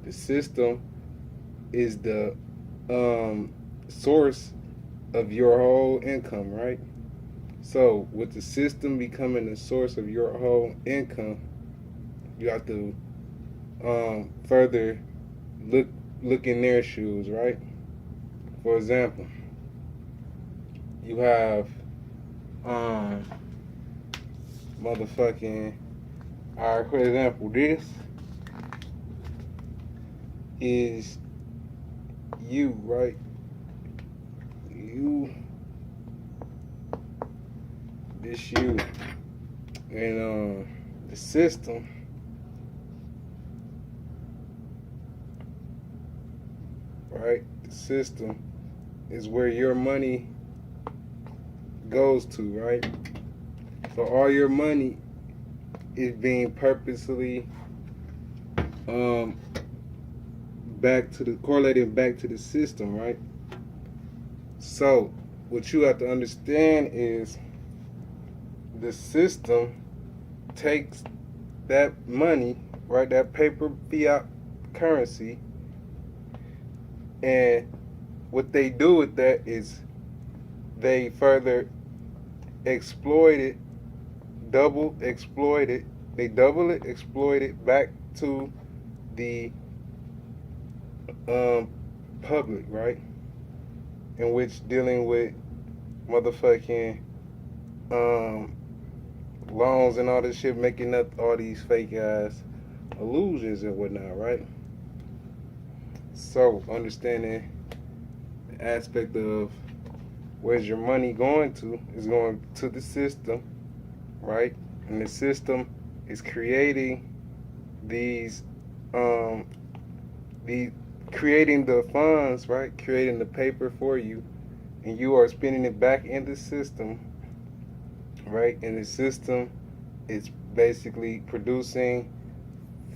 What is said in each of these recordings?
The system is the source of your whole income, right? So, with the system becoming the source of your whole income, you have to further look in their shoes, right? For example, you have um motherfucking. All right, for example, this is you, right? You, this you, and the system, right? The system is where your money goes to, right? So all your money is being purposely um back to the correlated back to the system, right? So what you have to understand is the system takes that money, right, that paper fiat currency, and what they do with that is they further exploit it, they double it, exploit it back to the um, public, right? In which dealing with motherfucking um, loans and all this shit, making up all these fake ass illusions and whatnot, right? So understanding the aspect of where's your money going to is going to the system, right? And the system is creating these um the creating the funds, right? Creating the paper for you, and you are spending it back in the system, right? And the system is basically producing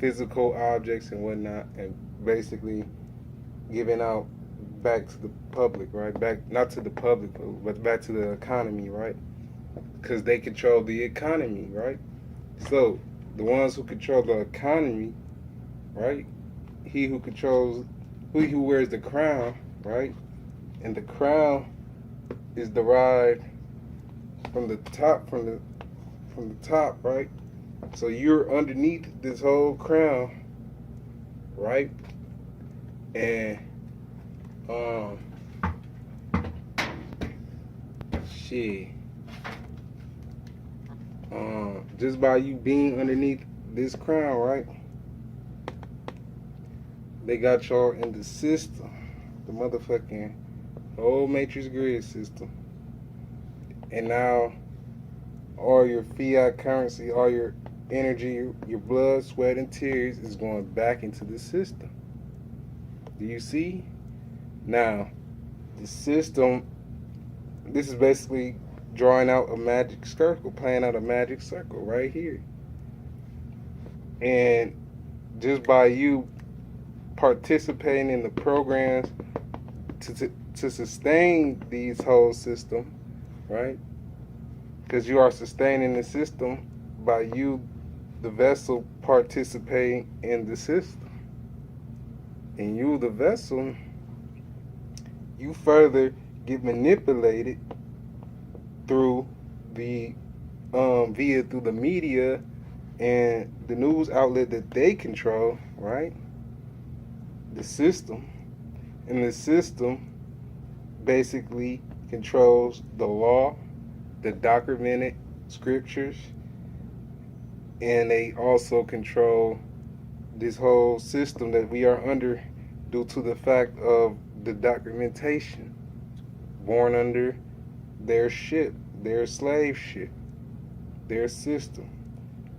physical objects and whatnot, and basically giving out back to the public, right? Back not to the public, but back to the economy, right? Because they control the economy, right? So the ones who control the economy, right? He who controls, he who wears the crown, right? And the crown is derived from the top, from the top, right? So you're underneath this whole crown, right? And um, shit, just by you being underneath this crown, right? They got y'all in the system, the motherfucking whole matrix grid system, and now all your fiat currency, all your energy, your blood, sweat, and tears is going back into the system. Do you see? Now, the system, this is basically drawing out a magic circle, playing out a magic circle right here. And just by you participating in the programs to sustain these whole system, right? Because you are sustaining the system by you, the vessel, participating in the system. And you, the vessel, you further get manipulated through the through the media and the news outlet that they control, right? The system. And the system basically controls the law, the documented scriptures, and they also control this whole system that we are under due to the fact of the documentation born under their ship, their slave ship, their system.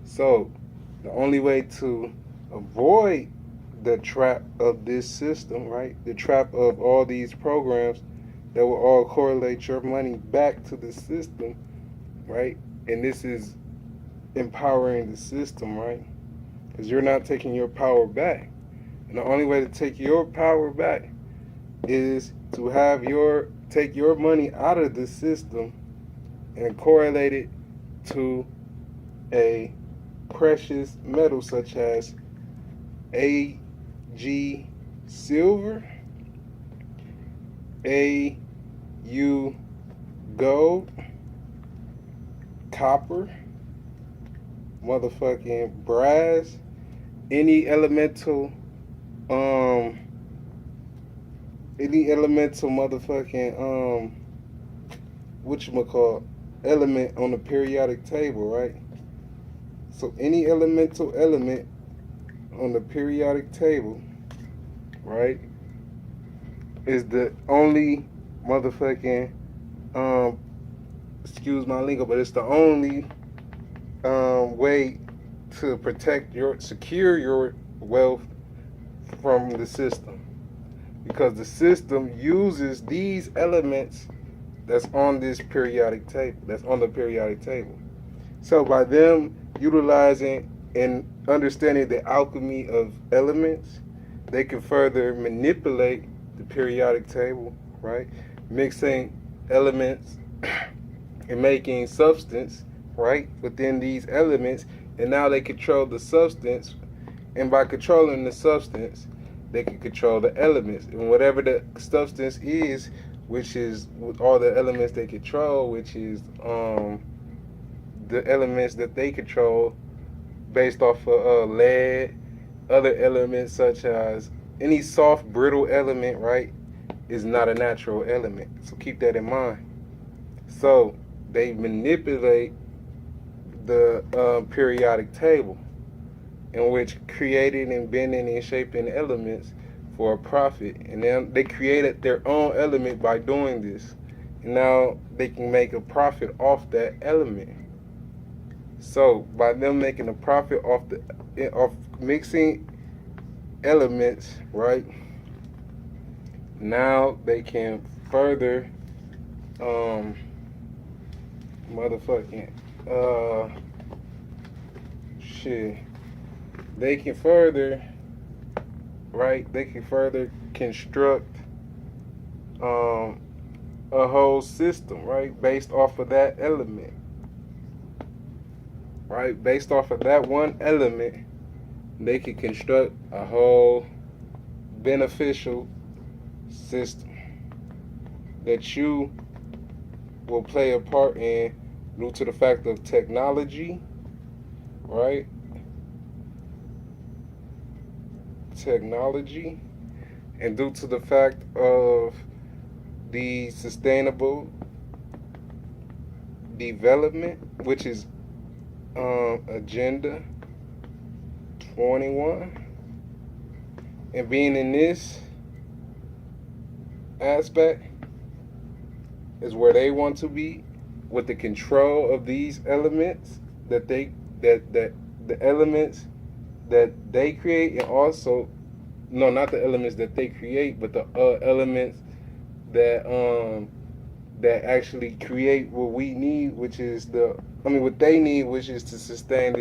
So the only way to avoid the trap of this system, right? The trap of all these programs that will all correlate your money back to the system, right? And this is empowering the system, right? Because you're not taking your power back. And the only way to take your power back is to have take your money out of the system and correlate it to a precious metal such as AGM, G, silver. A, U, gold. Copper. Motherfucking brass. Any elemental motherfucking whatchamacallit, element on the periodic table, right? So any elemental element on the periodic table, right, is the only motherfucking excuse my lingo, but it's the only way to secure your wealth from the system, because the system uses these elements that's on this periodic table, that's on the periodic table. So by them utilizing and understanding the alchemy of elements, they can further manipulate the periodic table, right? Mixing elements and making substance, right, within these elements, and now they control the substance, and by controlling the substance, they can control the elements, and whatever the substance is, which is with all the elements they control, which is the elements that they control based off of lead, other elements such as any soft, brittle element, right, is not a natural element. So keep that in mind. So they manipulate the periodic table, in which created and bending and shaping elements for a profit. And then they created their own element by doing this. And now they can make a profit off that element. So by them making a profit off mixing elements, right, now they can further they can further, right, they can further construct a whole system, right, based off of that element, right, based off of that one element. They can construct a whole beneficial system that you will play a part in due to the fact of technology, right? Technology, and due to the fact of the sustainable development, which is Agenda 21, and being in this aspect is where they want to be, with the control of these elements that the elements that they create, and also not the elements that they create, but the elements that actually create what we need, which is what they need, which is to sustain